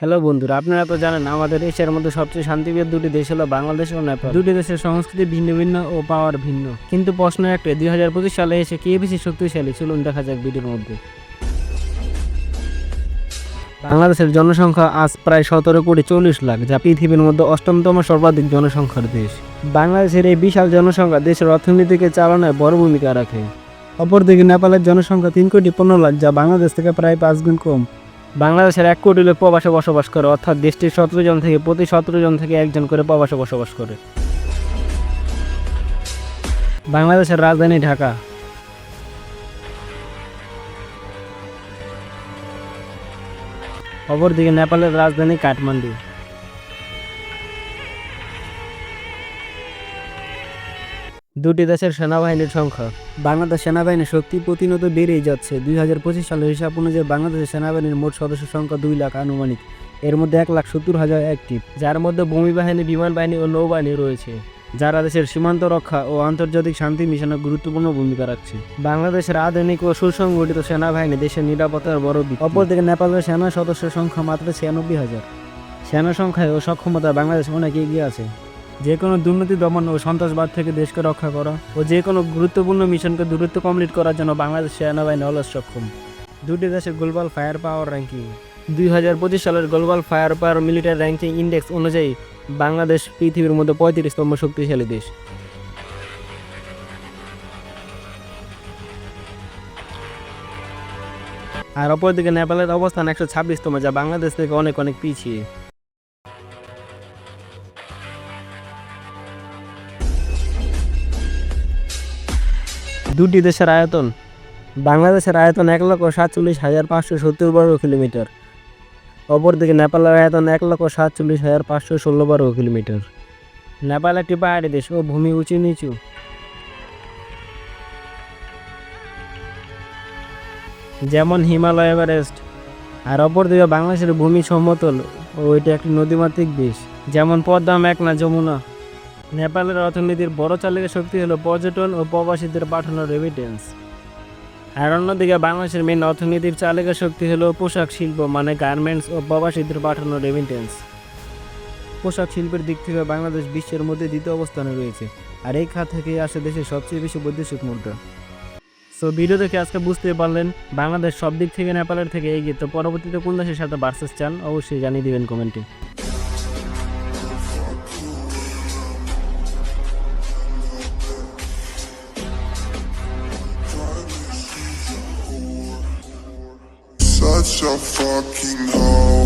Hello বন্ধুরা, আপনারা তো জানেন আমাদের এশিয়ার মধ্যে সবচেয়ে শান্তিপ্রিয় দুটি দেশ হলো বাংলাদেশ ও নেপাল। দুটি দেশের সংস্কৃতি ভিন্ন ভিন্ন ও পাওয়ার ভিন্ন, কিন্তু প্রশ্ন একটা, 2025 সালে এসে কে বেশি শক্তিশালী? চলুন দেখা যাক ভিডিওর মধ্যে। বাংলাদেশের জনসংখ্যা আজ প্রায় 17,40,00,000, যা পৃথিবীর মধ্যে অষ্টমতম সর্বাধিক জনসংখ্যার দেশ। বাংলাদেশের এই বিশাল জনসংখ্যা দেশের অর্থনীতিকে চালনায় বড় ভূমিকা রাখে। অপরদিকে নেপালের জনসংখ্যা 3,15,00,000, যা বাংলাদেশ থেকে প্রায় 5 গুণ কম। বাংলাদেশের 1 কোটি লোক প্রবাসে বসবাস করে, অর্থাৎ দেশটির 17 জন থেকে প্রতি 17 জন থেকে একজন করে প্রবাসে বসবাস করে। বাংলাদেশের রাজধানী ঢাকা। অপরদিকে নেপালের রাজধানী কাঠমান্ডু। দুটি দেশের সেনাবাহিনীর সংখ্যা। বাংলাদেশ সেনাবাহিনীর শক্তি প্রতিনিয়ত বেড়েই যাচ্ছে। 2025 সালের হিসাব অনুযায়ী বাংলাদেশের সেনাবাহিনীর মোট সদস্য সংখ্যা 2 লাখ আনুমানিক। এর মধ্যে 1,70,000 অ্যাক্টিভ, যার মধ্যে ভূমি বাহিনী, বিমান বাহিনী ও নৌবাহিনী রয়েছে, যারা দেশের সীমান্ত রক্ষা ও আন্তর্জাতিক শান্তি মিশনে গুরুত্বপূর্ণ ভূমিকা রাখছে। বাংলাদেশের আধুনিক ও সুসংগঠিত সেনাবাহিনী দেশের নিরাপত্তার বড় ভিত্তি। অপরদিকে নেপালের সেনা সদস্যের সংখ্যা মাত্র 96,000। সেনা সংখ্যায় ও সক্ষমতায় বাংলাদেশ অনেক এগিয়ে আছে। যে কোনো দুর্নীতি দমন ও সন্ত্রাসবাদ থেকে দেশকে রক্ষা করা ও যে কোনো গুরুত্বপূর্ণ মিশনকে দ্রুত কমপ্লিট করার জন্য বাংলাদেশ সেনাবাহিনী অলস সক্ষম। দুটি দেশের গ্লোবাল ফায়ার পাওয়ার র্যাঙ্কিং। 2025 সালের গ্লোবাল ফায়ার পাওয়ার মিলিটারি র্যাঙ্কিং ইন্ডেক্স অনুযায়ী বাংলাদেশ পৃথিবীর মধ্যে 35তম শক্তিশালী দেশ। আর অপরদিকে নেপালের অবস্থান 126তম, যা বাংলাদেশ থেকে অনেক অনেক পিছিয়ে। দুটি দেশের আয়তন। বাংলাদেশের আয়তন 1,47,570 বর্গ কিলোমিটার। অপরদিকে নেপালের আয়তন 1,47,516 বর্গ কিলোমিটার। নেপাল একটি পাহাড়ি দেশ ও ভূমি উঁচু নিচু। যেমন হিমালয়, এভারেস্ট। আর অপরদিকে বাংলাদেশের ভূমি সমতল ও এটি একটি নদীমাতৃক দেশ, যেমন পদ্মা, মেঘনা, যমুনা। নেপালের অর্থনীতির বড় চালিকা শক্তি হলো পর্যটন ও প্রবাসীদের পাঠানো রেমিটেন্স। আর অন্যদিকে বাংলাদেশের মেন অর্থনীতির চালিকা শক্তি হলো পোশাক শিল্প, মানে গার্মেন্টস ও প্রবাসীদের পাঠানো রেমিটেন্স। পোশাক শিল্পের দিক থেকে বাংলাদেশ বিশ্বের মধ্যে দ্বিতীয় অবস্থানে রয়েছে, আর এই খাত থেকে আসে দেশের সবচেয়ে বেশি বৈদেশিক মুদ্রা। সো ভিডিও দেখে আজকে বুঝতে পারলেন বাংলাদেশ সব দিক থেকে নেপালের থেকে এগিয়ে। তো পরবর্তীতে কোন দেশের সাথে ভার্সেস চান অবশ্যই জানিয়ে দিবেন কমেন্টে। Such a fucking hoe.